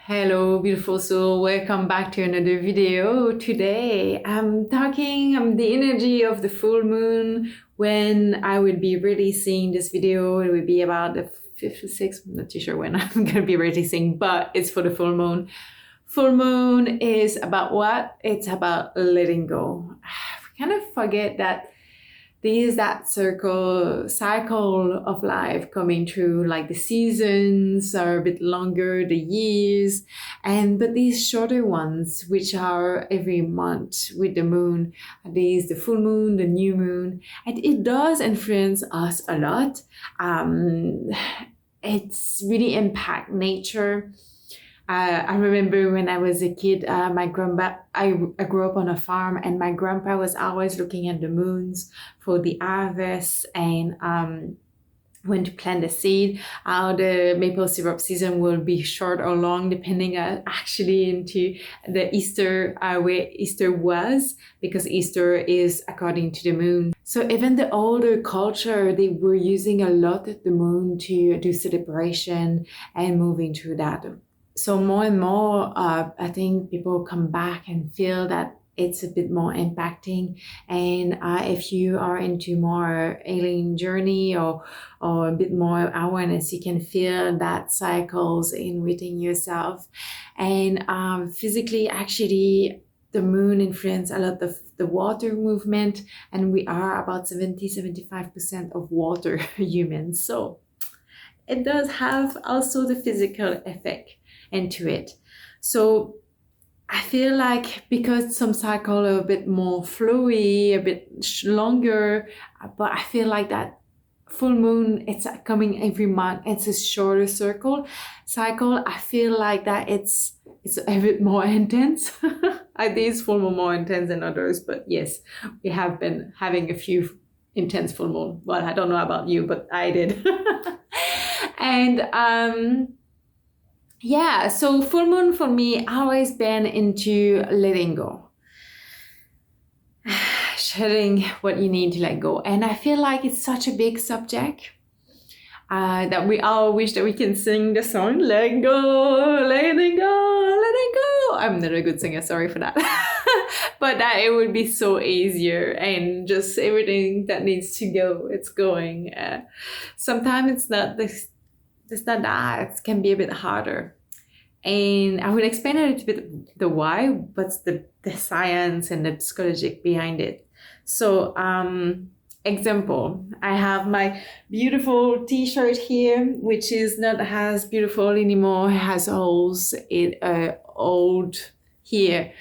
Hello, beautiful soul. Welcome back to another video. Today, the energy of the full moon. When I will be releasing this video, it will be about the 5th or 6th. I'm not too sure when I'm going to be releasing, but it's for the full moon. Full moon is about what? It's about letting go. We kind of forget that there is that cycle of life coming through, like the seasons are a bit longer, the years, but these shorter ones, which are every month with the moon, these the full moon, the new moon, and it does influence us a lot. It's really impact nature. I remember when I was a kid, I grew up on a farm, and my grandpa was always looking at the moons for the harvest and when to plant the seed. How the maple syrup season will be short or long, depending actually into the Easter, where Easter was, because Easter is according to the moon. So even the older culture, they were using a lot of the moon to do celebration and moving through that. So more and more, I think people come back and feel that it's a bit more impacting. And if you are into more alien journey or a bit more awareness, you can feel that cycles in within yourself. And physically, actually, the moon influences a lot of the water movement, and we are about 70-75% of water humans. So it does have also the physical effect into it. So I feel like because some cycle are a bit more flowy, a bit longer, but I feel like that full moon, it's coming every month. It's a shorter cycle. I feel like that it's a bit more intense. I think it's full moon more intense than others, but yes, we have been having a few intense full moon. Well, I don't know about you, but I did. And yeah, so full moon for me always been into letting go. Shedding what you need to let go. And I feel like it's such a big subject that we all wish that we can sing the song, letting go, letting go, letting go. I'm not a good singer, sorry for that. But that it would be so easier, and just everything that needs to go, it's going. Sometimes it's not that, it can be a bit harder. And I will explain a little bit the why, what's the science and the psychology behind it. So, example, I have my beautiful t-shirt here, which is not as beautiful anymore. It has holes, old here,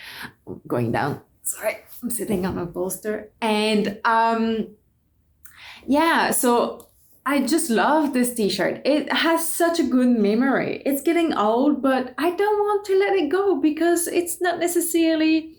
going down. Sorry, I'm sitting on a bolster. And yeah, so I just love this t-shirt. It has such a good memory. It's getting old, but I don't want to let it go because it's not necessarily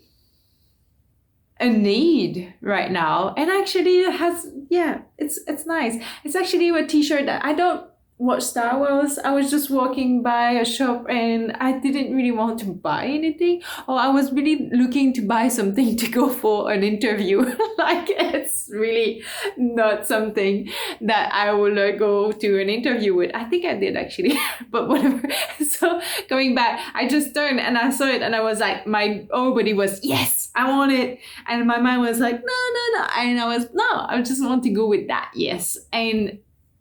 a need right now. And actually it has, yeah, it's nice. It's actually a t-shirt that I don't watch Star Wars. I was just walking by a shop and I didn't really want to buy anything, or I was really looking to buy something to go for an interview. Like, it's really not something that I will go to an interview with. I think I did actually, but whatever. So going back, I just turned and I saw it and I was like, my whole body was, yes, I want it. And my mind was like, no. And I just want to go with that. Yes. And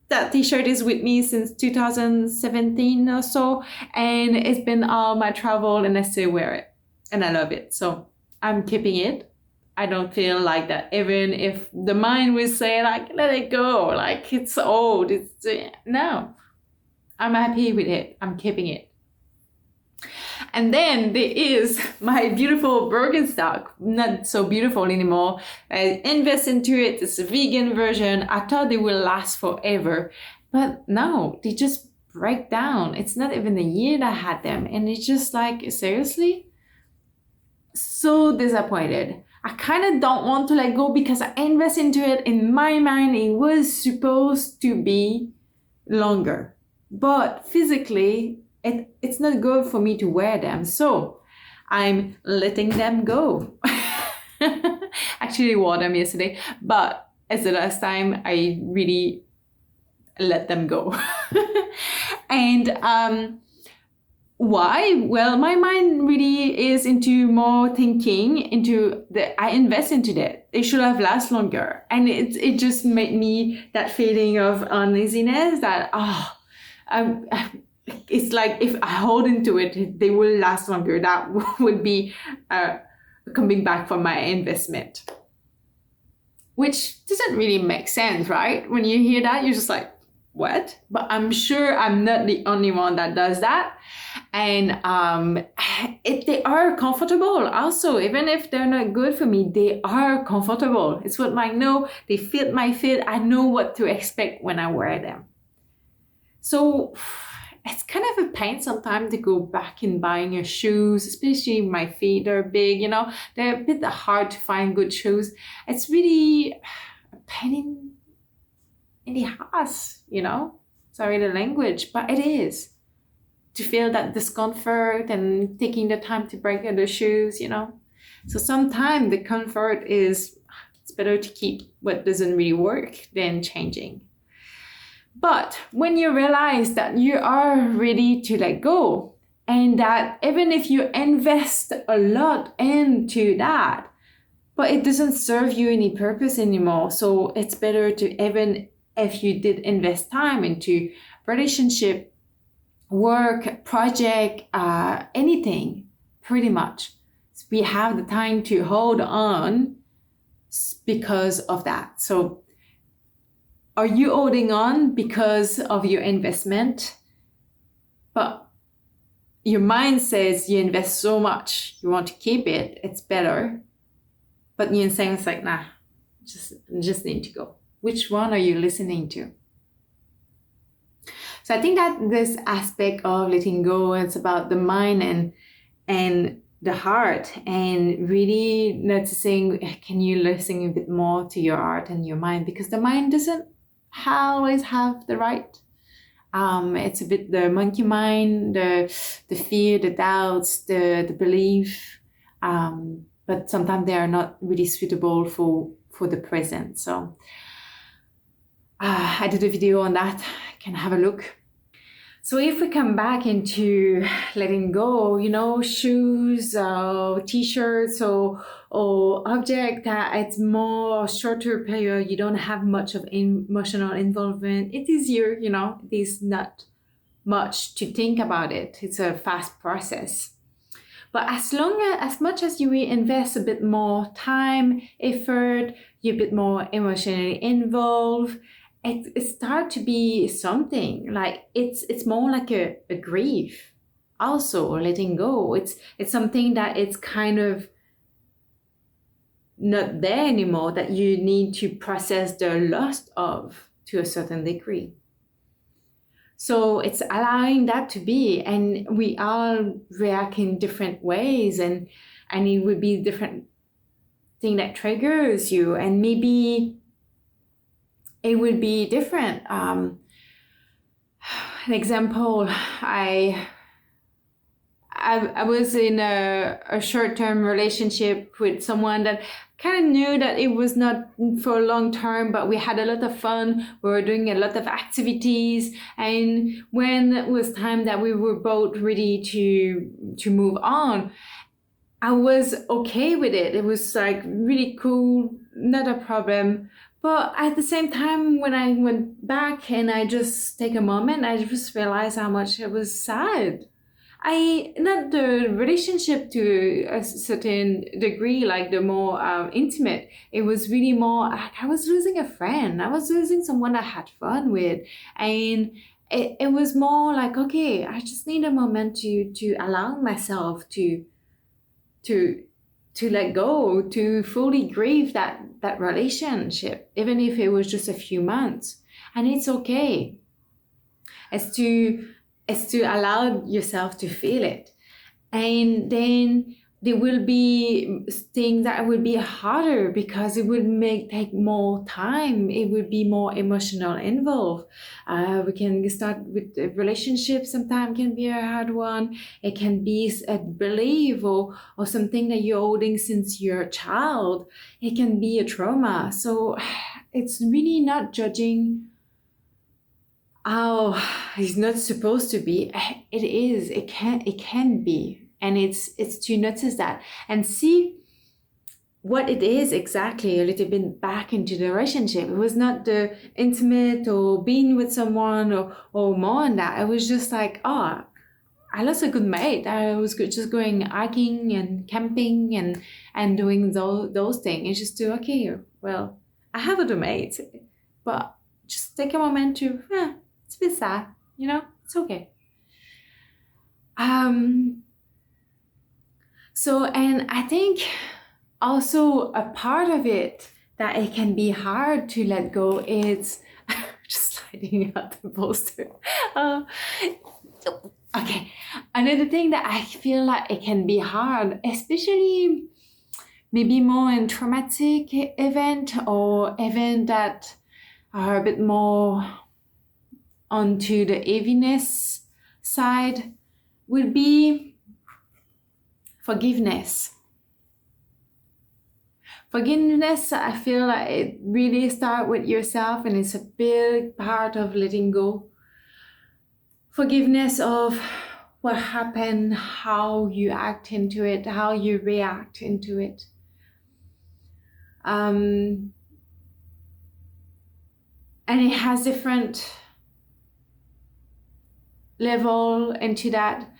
that t-shirt is with me since 2017 or so, and it's been all my travel, and I still wear it and I love it. So I'm keeping it. I don't feel like that, even if the mind will say like, let it go, like it's old, no, I'm happy with it. I'm keeping it. And then there is my beautiful Birkenstock, not so beautiful anymore. I invest into it. It's a vegan version. I thought they will last forever, but no, they just break down. It's not even a year that I had them, and it's just like, seriously? So disappointed. I kind of don't want to let go because I invest into it. In my mind, it was supposed to be longer, but physically, it's not good for me to wear them. So I'm letting them go. Actually wore them yesterday, but as the last time I really let them go. And Why? Well, my mind really is into more thinking into I invest into that. It should have last longer. And it just made me that feeling of uneasiness that, um, it's like if I hold into it, they will last longer. That would be coming back from my investment. Which doesn't really make sense, right? When you hear that, you're just like, what? But I'm sure I'm not the only one that does that. And they are comfortable also, even if they're not good for me, they are comfortable. It's what I know. They fit my fit. I know what to expect when I wear them. So it's kind of a pain sometimes to go back in buying your shoes, especially my feet are big, they're a bit hard to find good shoes. It's really a pain in the ass, sorry the language, but it is. To feel that discomfort and taking the time to break the shoes, So sometimes the comfort it's better to keep what doesn't really work than changing. But when you realize that you are ready to let go, and that even if you invest a lot into that, but it doesn't serve you any purpose anymore. So it's better to, even if you did invest time into relationship, work, project, anything, pretty much. We have the time to hold on because of that. So are you holding on because of your investment? But your mind says you invest so much, you want to keep it, it's better. But you're saying it's like, nah, just need to go. Which one are you listening to? So I think that this aspect of letting go, it's about the mind and the heart, and really noticing, can you listen a bit more to your heart and your mind? Because the mind doesn't always have the right. It's a bit the monkey mind, the fear, the doubts, the belief. But sometimes they are not really suitable for the present. So I did a video on that. You can have a look. So if we come back into letting go, shoes, t-shirts, or object that it's more shorter period, you don't have much of emotional involvement. It is easier, it is not much to think about it. It's a fast process. But as much as you invest a bit more time, effort, you're a bit more emotionally involved, it starts to be something like it's more like a grief. Also, letting go. It's something that it's kind of not there anymore, that you need to process the loss of to a certain degree. So it's allowing that to be, and we all react in different ways, and it would be different thing that triggers you, and maybe it would be different. An example, I was in a short-term relationship with someone that kind of knew that it was not for a long term, but we had a lot of fun. We were doing a lot of activities, and when it was time that we were both ready to move on, I was okay with it. It was like really cool, not a problem. But at the same time, when I went back and I just take a moment, I just realized how much it was sad. Not the relationship to a certain degree, like the more intimate, it was really more, I was losing a friend. I was losing someone I had fun with. And it was more like, okay, I just need a moment to allow myself to let go, to fully grieve that relationship, even if it was just a few months. And it's okay. It's to allow yourself to feel it. And then there will be things that will be harder because it would take more time. It would be more emotional involved. We can start with a relationship. Sometimes can be a hard one. It can be a belief or something that you're holding since you're a child. It can be a trauma. So it's really not judging oh, it's not supposed to be. It is. It can be. And it's to notice that and see what it is exactly a little bit back into the relationship. It was not the intimate or being with someone or more than that. It was just like, oh, I lost a good mate. I was just going hiking and camping and doing those things. It's just to, okay, well, I have a good mate, but just take a moment to, it's a bit sad, it's okay. So, and I think also a part of it that it can be hard to let go is just sliding out the poster. Okay, another thing that I feel like it can be hard, especially maybe more in traumatic event or event that are a bit more onto the heaviness side, would be forgiveness. Forgiveness, I feel like it really starts with yourself, and it's a big part of letting go. Forgiveness of what happened, how you act into it, how you react into it. And it has different level into that.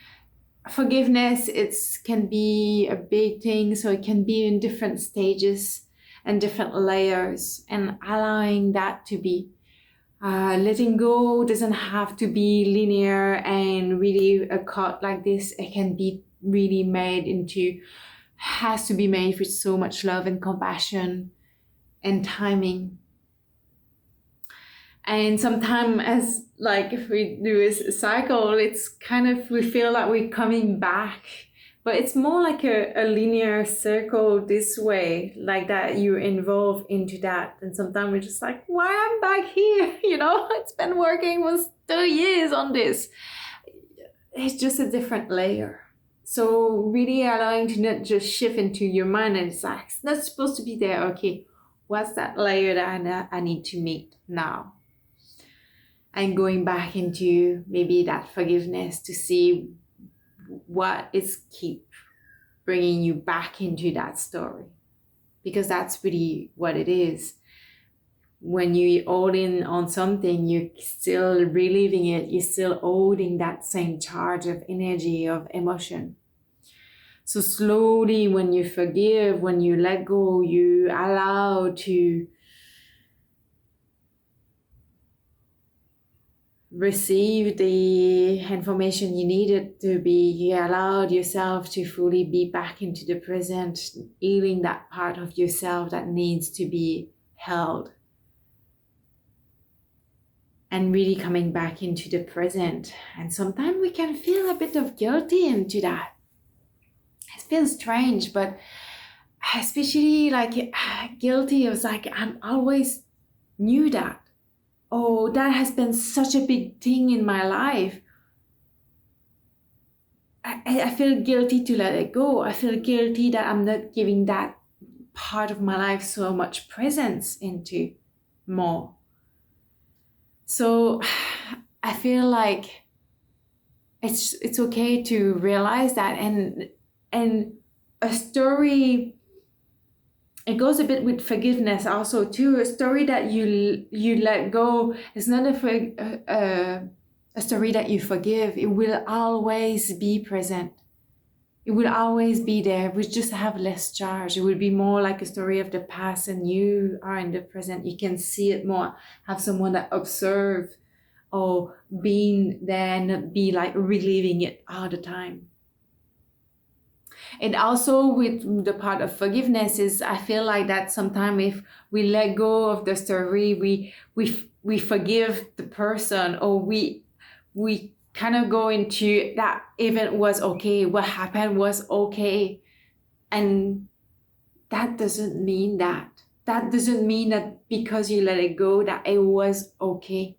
Forgiveness, it can be a big thing, so it can be in different stages and different layers, and allowing that to be. Letting go doesn't have to be linear and really a cut like this. It can be really has to be made with so much love and compassion and timing. And sometimes, as like if we do a cycle, it's kind of, we feel like we're coming back, but it's more like a linear circle this way, like that you involve into that. And sometimes we're just like, why I'm back here? It's been working for 30 years on this. It's just a different layer. So really allowing to not just shift into your mind and it's like, it's not supposed to be there. Okay, what's that layer that I need to meet now? And going back into maybe that forgiveness to see what is keep bringing you back into that story. Because that's really what it is. When you all in on something, you're still reliving it. You're still holding that same charge of energy, of emotion. So slowly, when you forgive, when you let go, you allow to receive the information you needed to be. You allowed yourself to fully be back into the present, healing that part of yourself that needs to be held. And really coming back into the present. And sometimes we can feel a bit of guilty into that. It feels strange, but especially like guilty of like, I'm always knew that. Oh, that has been such a big thing in my life. I feel guilty to let it go. I feel guilty that I'm not giving that part of my life so much presence into more. So I feel like it's okay to realize that, and a story, it goes a bit with forgiveness also too. A story that you let go is not a story that you forgive. It will always be present. It will always be there. We just have less charge. It will be more like a story of the past, and you are in the present. You can see it more. Have someone that observe or being there and not be like reliving it all the time. And also with the part of forgiveness is, I feel like that sometimes if we let go of the story, we forgive the person, or we kind of go into that event was okay, what happened was okay. And that doesn't mean that. That doesn't mean that because you let it go that it was okay.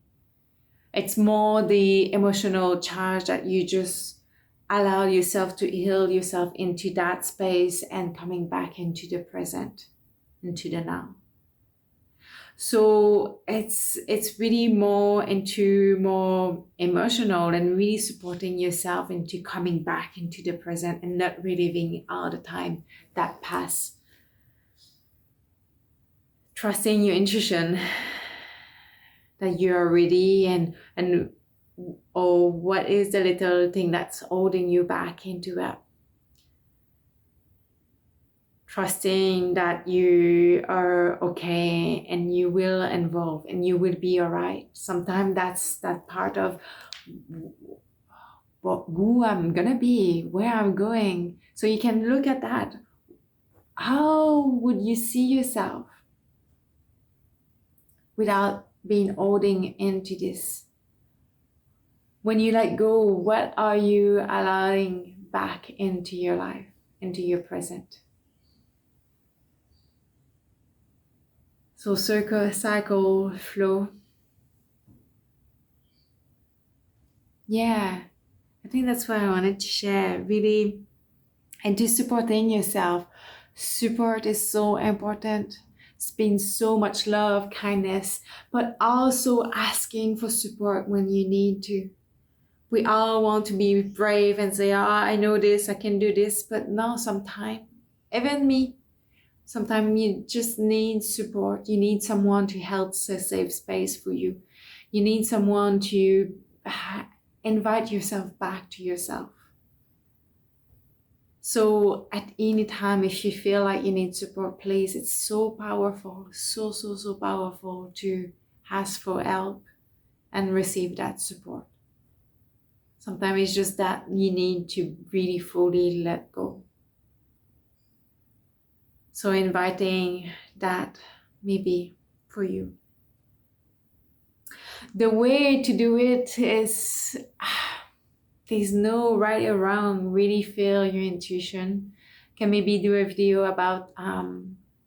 It's more the emotional charge that you just allow yourself to heal yourself into that space and coming back into the present, into the now. So it's really more into more emotional and really supporting yourself into coming back into the present and not reliving all the time that past. Trusting your intuition that you are ready, and or what is the little thing that's holding you back into that. Trusting that you are okay and you will evolve and you will be all right. Sometimes that's that part of who I'm gonna be, where I'm going. So you can look at that. How would you see yourself without being holding into this? When you let go, what are you allowing back into your life, into your present? So circle, cycle, flow. Yeah, I think that's what I wanted to share, really. And to supporting yourself. Support is so important. It's been so much love, kindness, but also asking for support when you need to. We all want to be brave and say, I know this, I can do this, but no, sometimes, even me, sometimes you just need support. You need someone to hold a safe space for you. You need someone to invite yourself back to yourself. So at any time, if you feel like you need support, please, it's so powerful, so powerful to ask for help and receive that support. Sometimes it's just that you need to really fully let go. So inviting that maybe for you. The way to do it is, there's no right or wrong. Really feel your intuition. Can maybe do a video about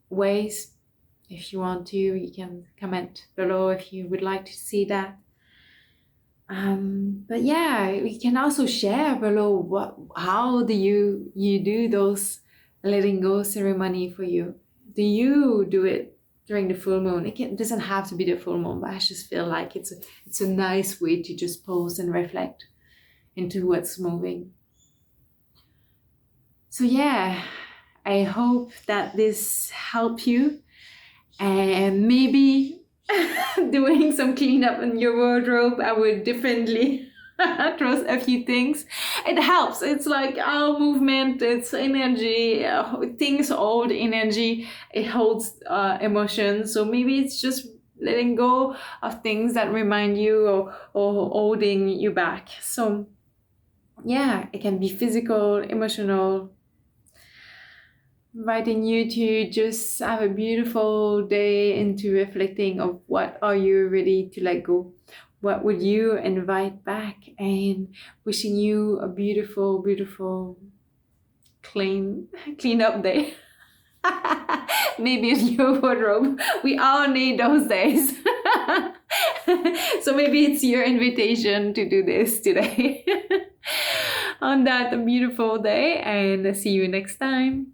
ways. If you want to, you can comment below if you would like to see that. But yeah, we can also share below how do you do those letting go ceremony for you. Do you do it during the full moon? It doesn't have to be the full moon, but I just feel like it's a nice way to just pause and reflect into what's moving. So yeah, I hope that this helped you, and maybe doing some cleanup in your wardrobe, I would differently trust a few things. It helps. It's like our movement, it's energy, things hold energy, it holds emotions. So maybe it's just letting go of things that remind you or holding you back. So yeah, it can be physical, emotional. Inviting you to just have a beautiful day into reflecting of what are you ready to let go. What would you invite back, and wishing you a beautiful clean up day. Maybe in your wardrobe. We all need those days. So maybe it's your invitation to do this today. On that beautiful day, and see you next time.